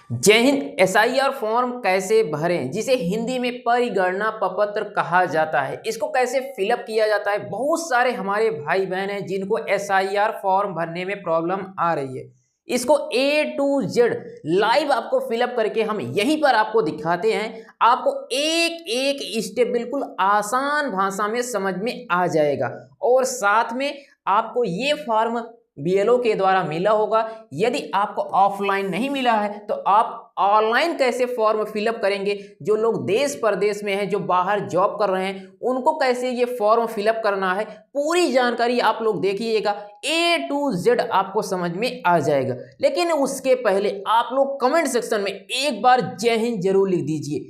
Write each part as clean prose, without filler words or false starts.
जय Hind. SIR form कैसे भरें, जिसे हिंदी में परिगणना प्रपत्र कहा जाता है, इसको कैसे फिलअप किया जाता है। बहुत सारे हमारे भाई बहन हैं जिनको एसआईआर फॉर्म भरने में प्रॉब्लम आ रही है। इसको ए टू जेड लाइव आपको फिलअप करके हम यहीं पर आपको दिखाते हैं। आपको एक एक स्टेप बिल्कुल आसान भाषा में समझ में आ जाएगा। और साथ में आपको ये फॉर्म बीएलओ के द्वारा मिला होगा। यदि आपको ऑफलाइन नहीं मिला है तो आप ऑनलाइन कैसे फॉर्म फिलअप करेंगे। जो लोग देश परदेश में हैं, जो बाहर जॉब कर रहे हैं, उनको कैसे ये फॉर्म फिलअप करना है, पूरी जानकारी आप लोग देखिएगा। ए टू जेड आपको समझ में आ जाएगा। लेकिन उसके पहले आप लोग कमेंट सेक्शन में एक बार जय हिंद जरूर लिख दीजिए।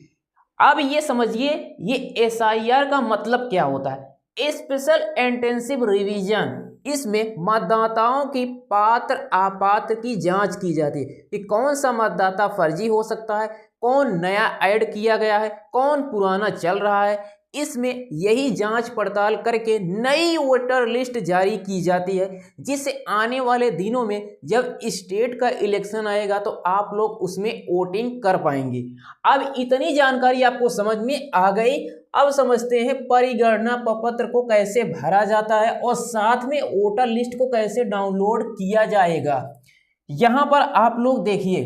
अब ये समझिए ये एसआईआर का मतलब क्या होता है। स्पेशल इंटेंसिव रिवीजन, इसमें मतदाताओं की पात्र अपात्र की जांच की जाती है कि कौन सा मतदाता फर्जी हो सकता है, कौन नया ऐड किया गया है, कौन पुराना चल रहा है। इसमें यही जांच पड़ताल करके नई वोटर लिस्ट जारी की जाती है, जिससे आने वाले दिनों में जब स्टेट का इलेक्शन आएगा तो आप लोग उसमें वोटिंग कर पाएंगे। अब इतनी जानकारी आपको समझ में आ गई। अब समझते हैं परिगणना प्रपत्र को कैसे भरा जाता है और साथ में वोटर लिस्ट को कैसे डाउनलोड किया जाएगा। यहां पर आप लोग देखिए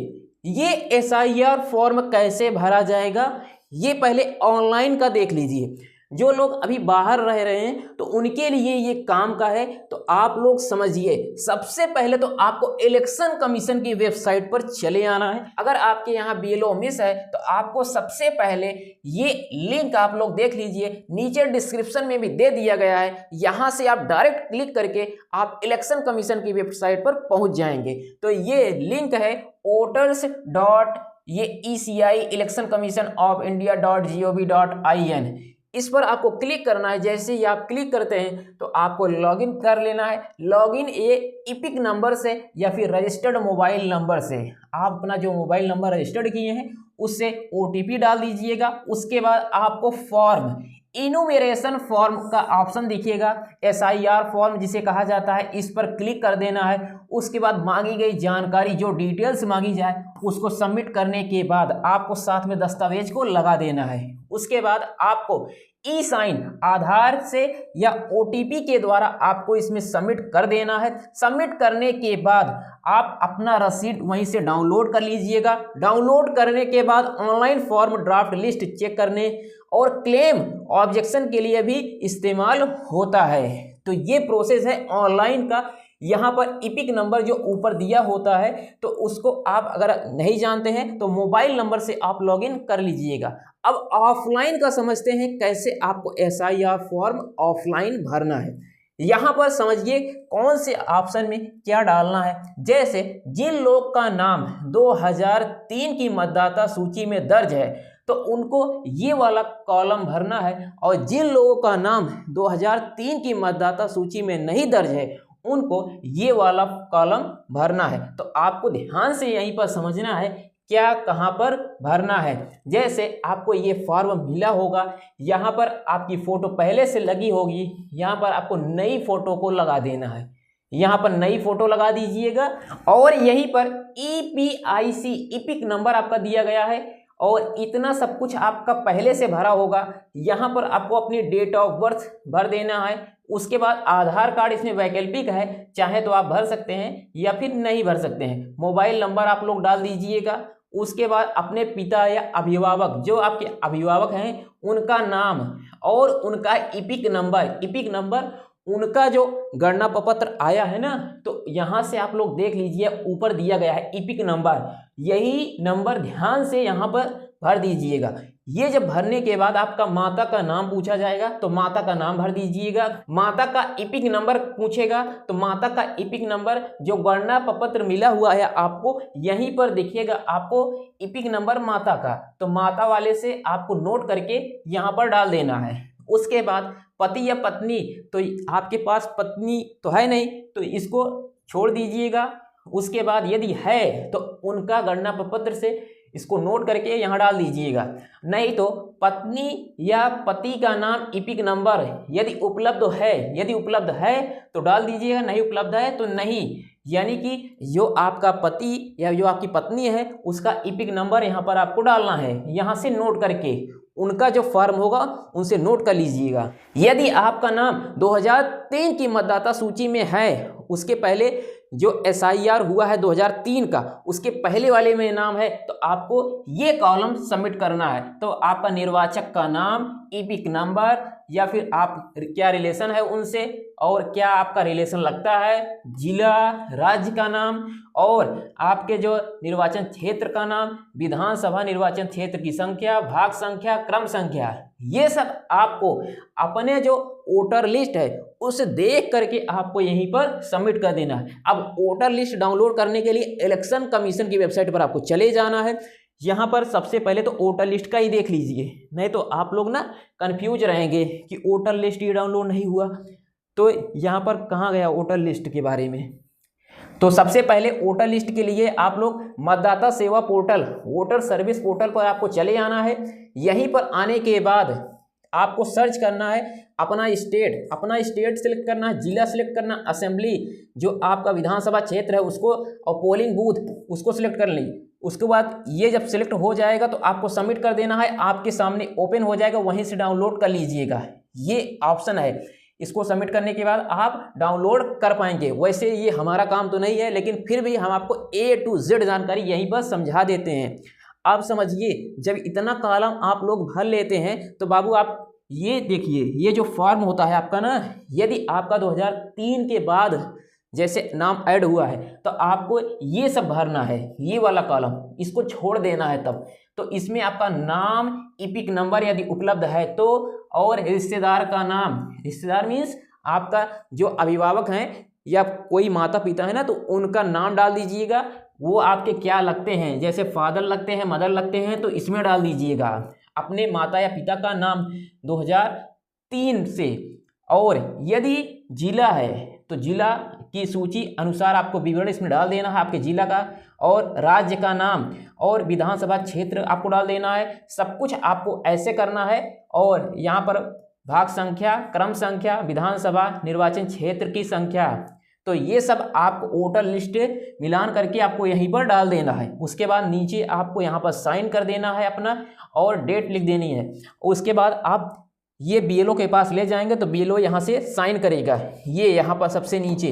ये एसआईआर फॉर्म कैसे भरा जाएगा। ये पहले ऑनलाइन का देख लीजिए। जो लोग अभी बाहर रह रहे हैं तो उनके लिए ये काम का है। तो आप लोग समझिए, सबसे पहले तो आपको इलेक्शन कमीशन की वेबसाइट पर चले आना है। अगर आपके यहाँ बीएलओ मिस है तो आपको सबसे पहले ये लिंक आप लोग देख लीजिए, नीचे डिस्क्रिप्शन में भी दे दिया गया है। यहाँ से आप डायरेक्ट क्लिक करके आप इलेक्शन कमीशन की वेबसाइट पर पहुंच जाएंगे। तो ये लिंक है वोटर्स डॉट ये ECI election commission of India .gov.in। इस पर आपको क्लिक करना है। जैसे ही आप क्लिक करते हैं तो आपको लॉगिन कर लेना है। लॉगिन ये इपिक नंबर से या फिर रजिस्टर्ड मोबाइल नंबर से, आप अपना जो मोबाइल नंबर रजिस्टर्ड किए हैं उससे OTP डाल दीजिएगा। उसके बाद आपको फॉर्म इनुमेरेशन फॉर्म का ऑप्शन दिखिएगा, एसआईआर फॉर्म जिसे कहा जाता है, इस पर क्लिक कर देना है। उसके बाद मांगी गई जानकारी, जो डिटेल्स मांगी जाए, उसको सबमिट करने के बाद आपको साथ में दस्तावेज को लगा देना है। उसके बाद आपको ई साइन आधार से या OTP के द्वारा आपको इसमें सबमिट कर देना है। सबमिट करने के बाद आप अपना रसीद वहीं से डाउनलोड कर लीजिएगा। डाउनलोड करने के बाद online form draft list check करने और क्लेम ऑब्जेक्शन के लिए भी इस्तेमाल होता है। तो ये प्रोसेस है ऑनलाइन का। यहाँ पर इपिक नंबर जो ऊपर दिया होता है तो उसको आप अगर नहीं जानते हैं तो मोबाइल नंबर से आप लॉगिन कर लीजिएगा। अब ऑफलाइन का समझते हैं कैसे आपको एसआईआर फॉर्म ऑफलाइन भरना है। यहाँ पर समझिए कौन से ऑप्शन में क्या डालना है। जैसे जिन लोग का नाम 2003 की मतदाता सूची में दर्ज है तो उनको ये वाला कॉलम भरना है, और जिन लोगों का नाम 2003 की मतदाता सूची में नहीं दर्ज है उनको ये वाला कॉलम भरना है। तो आपको ध्यान से यहीं पर समझना है क्या कहाँ पर भरना है। जैसे आपको ये फॉर्म मिला होगा, यहाँ पर आपकी फोटो पहले से लगी होगी, यहाँ पर आपको नई फोटो को लगा देना है। यहाँ पर नई फोटो लगा दीजिएगा और यहीं पर EPIC इपिक नंबर आपका दिया गया है और इतना सब कुछ आपका पहले से भरा होगा। यहाँ पर आपको अपनी डेट ऑफ बर्थ भर देना है। उसके बाद आधार कार्ड इसमें वैकल्पिक है, चाहे तो आप भर सकते हैं या फिर नहीं भर सकते हैं। मोबाइल नंबर आप लोग डाल दीजिएगा। उसके बाद अपने पिता या अभिभावक, जो आपके अभिभावक हैं, उनका नाम और उनका इपिक नंबर उनका जो गणना प्रपत्र आया है ना, तो यहाँ से आप लोग देख लीजिए ऊपर दिया गया है इपिक नंबर। यही नंबर ध्यान से यहाँ पर भर दीजिएगा। ये जब भरने के बाद आपका माता का नाम पूछा जाएगा तो माता का नाम भर दीजिएगा। माता का इपिक नंबर पूछेगा तो माता का इपिक नंबर जो गणना प्रपत्र मिला हुआ है आपको यहीं पर देखिएगा। आपको इपिक नंबर माता का, तो माता वाले से आपको नोट करके यहाँ पर डाल देना है। उसके बाद पति या पत्नी, तो आपके पास पत्नी तो है नहीं तो इसको छोड़ दीजिएगा। उसके बाद यदि है तो उनका गणना प्रपत्र से इसको नोट करके यहाँ डाल दीजिएगा। नहीं तो पत्नी या पति का नाम इपिक नंबर यदि उपलब्ध है तो डाल दीजिएगा, नहीं उपलब्ध है तो नहीं। यानी कि जो आपका पति या जो आपकी पत्नी है उसका इपिक नंबर यहाँ पर आपको डालना है। यहाँ से नोट करके उनका जो फॉर्म होगा उनसे नोट कर लीजिएगा। यदि आपका नाम 2003 की मतदाता सूची में है, उसके पहले जो SIR हुआ है 2003 का, उसके पहले वाले में नाम है, तो आपको ये कॉलम सबमिट करना है। तो आपका निर्वाचक का नाम, इपिक नंबर, या फिर आप क्या रिलेशन है उनसे, और क्या आपका रिलेशन लगता है, जिला, राज्य का नाम, और आपके जो निर्वाचन क्षेत्र का नाम, विधानसभा निर्वाचन क्षेत्र की संख्या, भाग संख्या, क्रम संख्या, ये सब आपको अपने जो वोटर लिस्ट है उसे देख करके आपको यहीं पर सबमिट कर देना है। अब वोटर लिस्ट डाउनलोड करने के लिए इलेक्शन कमीशन की वेबसाइट पर आपको चले जाना है। यहाँ पर सबसे पहले तो वोटर लिस्ट का ही देख लीजिए, नहीं तो आप लोग ना कंफ्यूज रहेंगे कि वोटर लिस्ट ही डाउनलोड नहीं हुआ। तो यहाँ पर कहाँ गया वोटर लिस्ट के बारे में। तो सबसे पहले वोटर लिस्ट के लिए आप लोग मतदाता सेवा पोर्टल, वोटर सर्विस पोर्टल पर आपको चले आना है। यहीं पर आने के बाद आपको सर्च करना है अपना स्टेट सेलेक्ट करना है, जिला सेलेक्ट करना, असेंबली जो आपका विधानसभा क्षेत्र है उसको, और पोलिंग बूथ उसको सिलेक्ट कर लें। उसके बाद ये जब सिलेक्ट हो जाएगा तो आपको सबमिट कर देना है। आपके सामने ओपन हो जाएगा, वहीं से डाउनलोड कर लीजिएगा, ये ऑप्शन है। इसको सबमिट करने के बाद आप डाउनलोड कर पाएंगे। वैसे ये हमारा काम तो नहीं है, लेकिन फिर भी हम आपको A to Z जानकारी यहीं पर समझा देते हैं। आप समझिए, जब इतना कॉलम आप लोग भर लेते हैं तो बाबू आप ये देखिए, ये जो फॉर्म होता है आपका ना, यदि आपका 2003 के बाद जैसे नाम ऐड हुआ है तो आपको ये सब भरना है, ये वाला कॉलम, इसको छोड़ देना है तब। तो इसमें आपका नाम, इपिक नंबर यदि उपलब्ध है तो, और रिश्तेदार का नाम, रिश्तेदार मीन्स आपका जो अभिभावक हैं या कोई माता पिता है ना, तो उनका नाम डाल दीजिएगा। वो आपके क्या लगते हैं, जैसे फादर लगते हैं, मदर लगते हैं, तो इसमें डाल दीजिएगा अपने माता या पिता का नाम 2003 से। और यदि जिला है तो जिला की सूची अनुसार आपको विवरण इसमें डाल देना है आपके जिला का, और राज्य का नाम, और विधानसभा क्षेत्र आपको डाल देना है। सब कुछ आपको ऐसे करना है। और यहाँ पर भाग संख्या, क्रम संख्या, विधानसभा निर्वाचन क्षेत्र की संख्या, तो ये सब आपको वोटर लिस्ट मिलान करके आपको यहीं पर डाल देना है। उसके बाद नीचे आपको यहाँ पर साइन कर देना है अपना, और डेट लिख देनी है। उसके बाद आप ये BLO के पास ले जाएंगे तो BLO यहाँ से साइन करेगा, ये यहाँ पर सबसे नीचे।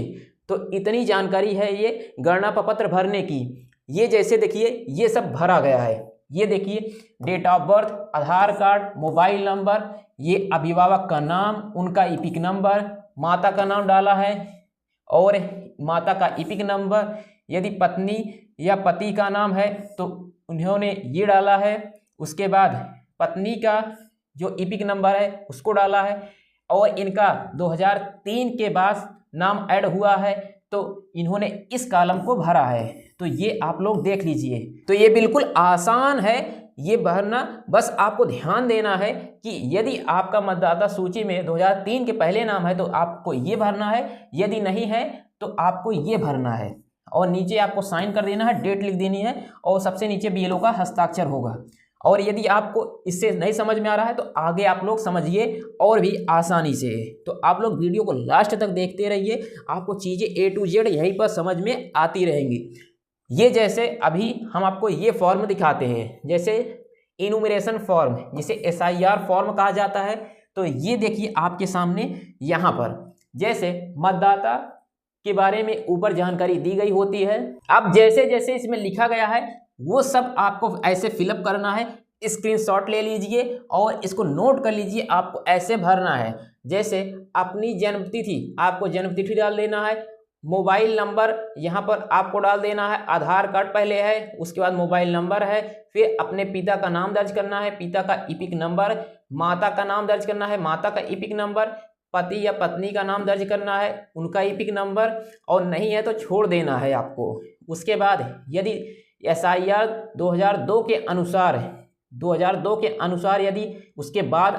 तो इतनी जानकारी है ये गणना प्रपत्र भरने की। ये जैसे देखिए ये सब भरा गया है, ये देखिए date of birth, Aadhaar card, mobile number, ये अभिभावक का नाम, उनका इपिक नंबर, माता का नाम डाला है और माता का इपिक नंबर, यदि पत्नी या पति का नाम है तो उन्होंने ये डाला है। उसके बाद पत्नी का जो इपिक नंबर है उसको डाला है, और इनका 2003 के बाद नाम ऐड हुआ है तो इन्होंने इस कॉलम को भरा है। तो ये आप लोग देख लीजिए। तो ये बिल्कुल आसान है ये भरना, बस आपको ध्यान देना है कि यदि आपका मतदाता सूची में 2003 के पहले नाम है तो आपको ये भरना है, यदि नहीं है तो आपको ये भरना है, और नीचे आपको साइन कर देना है, डेट लिख देनी है, और सबसे नीचे BLO का हस्ताक्षर होगा। और यदि आपको इससे नहीं समझ में आ रहा है तो आगे आप लोग समझिए और भी आसानी से। तो आप लोग वीडियो को लास्ट तक देखते रहिए, आपको चीज़ें A to Z यहीं पर समझ में आती रहेंगी। ये जैसे अभी हम आपको ये फॉर्म दिखाते हैं, जैसे इनुमरेशन फॉर्म, जिसे SIR फॉर्म कहा जाता है। तो ये देखिए आपके सामने यहाँ पर जैसे मतदाता के बारे में ऊपर जानकारी दी गई होती है। अब जैसे जैसे इसमें लिखा गया है वो सब आपको ऐसे फिलअप करना है। स्क्रीनशॉट ले लीजिए और इसको नोट कर लीजिए, आपको ऐसे भरना है। जैसे अपनी जन्मतिथि, आपको जन्मतिथि डाल देना है, मोबाइल नंबर यहाँ पर आपको डाल देना है, आधार कार्ड पहले है, उसके बाद मोबाइल नंबर है, फिर अपने पिता का नाम दर्ज करना है, पिता का इपिक नंबर, माता का नाम दर्ज करना है, माता का इपिक नंबर, पति या पत्नी का नाम दर्ज करना है, उनका इपिक नंबर, और नहीं है तो छोड़ देना है आपको। उसके बाद यदि SIR 2002 के अनुसार यदि उसके बाद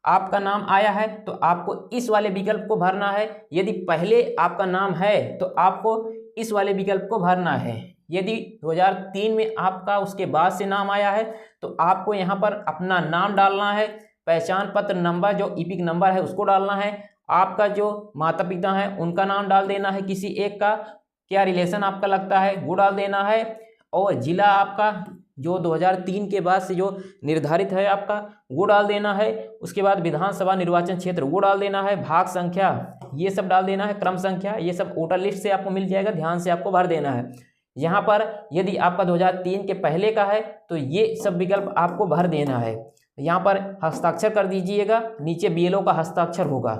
आपका नाम आया है तो आपको इस वाले विकल्प को भरना है। यदि पहले आपका नाम है तो आपको इस वाले विकल्प को भरना है। यदि 2003 में आपका उसके बाद से नाम आया है तो आपको यहाँ पर अपना नाम डालना है, पहचान पत्र नंबर जो इपिक नंबर है उसको डालना है, आपका जो माता पिता हैं उनका नाम डाल देना है किसी एक का, क्या रिलेशन आपका लगता है वो डाल देना है, और जिला आपका जो 2003 के बाद से जो निर्धारित है आपका वो डाल देना है। उसके बाद विधानसभा निर्वाचन क्षेत्र वो डाल देना है, भाग संख्या ये सब डाल देना है, क्रम संख्या ये सब वोटर लिस्ट से आपको मिल जाएगा, ध्यान से आपको भर देना है। यहाँ पर यदि आपका 2003 के पहले का है तो ये सब विकल्प आपको भर देना है। यहाँ पर हस्ताक्षर कर दीजिएगा, नीचे BLO का हस्ताक्षर होगा।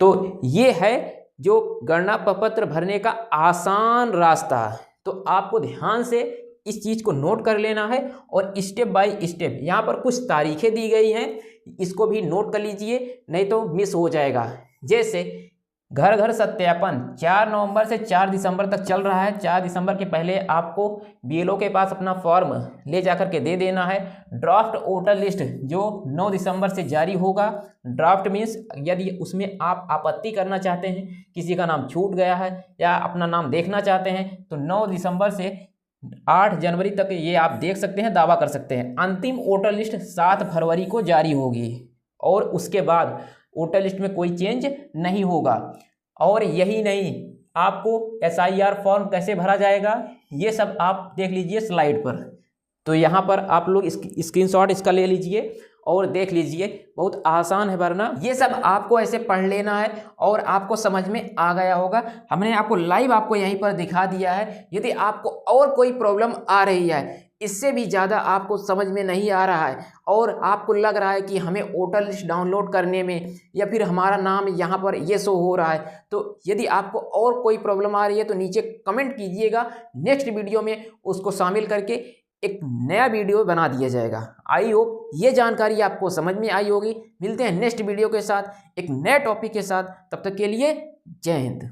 तो ये है जो गणना प्रपत्र भरने का आसान रास्ता। तो आपको ध्यान से इस चीज़ को नोट कर लेना है और स्टेप बाय स्टेप यहाँ पर कुछ तारीखें दी गई हैं, इसको भी नोट कर लीजिए, नहीं तो मिस हो जाएगा। जैसे घर घर सत्यापन 4 नवंबर से 4 दिसंबर तक चल रहा है। 4 दिसंबर के पहले आपको BLO के पास अपना फॉर्म ले जाकर के दे देना है। ड्राफ्ट वोटर लिस्ट जो 9 दिसंबर से जारी होगा। ड्राफ्ट मीन्स यदि उसमें आप आपत्ति करना चाहते हैं, किसी का नाम छूट गया है या अपना नाम देखना चाहते हैं, तो 9 दिसंबर से 8 जनवरी तक ये आप देख सकते हैं, दावा कर सकते हैं। अंतिम वोटर लिस्ट 7 फरवरी को जारी होगी और उसके बाद वोटर लिस्ट में कोई चेंज नहीं होगा। और यही नहीं, आपको SIR फॉर्म कैसे भरा जाएगा ये सब आप देख लीजिए स्लाइड पर। तो यहाँ पर आप लोग स्क्रीनशॉट इसका ले लीजिए और देख लीजिए, बहुत आसान है भरना। ये सब आपको ऐसे पढ़ लेना है और आपको समझ में आ गया होगा। हमने आपको लाइव आपको यहीं पर दिखा दिया है। यदि आपको और कोई प्रॉब्लम आ रही है, इससे भी ज़्यादा आपको समझ में नहीं आ रहा है और आपको लग रहा है कि हमें वोटर लिस्ट डाउनलोड करने में या फिर हमारा नाम यहाँ पर ये शो हो रहा है, तो यदि आपको और कोई प्रॉब्लम आ रही है तो नीचे कमेंट कीजिएगा। नेक्स्ट वीडियो में उसको शामिल करके एक नया वीडियो बना दिया जाएगा। आई होप ये जानकारी आपको समझ में आई होगी। मिलते हैं नेक्स्ट वीडियो के साथ एक नए टॉपिक के साथ, तब तक के लिए जय हिंद।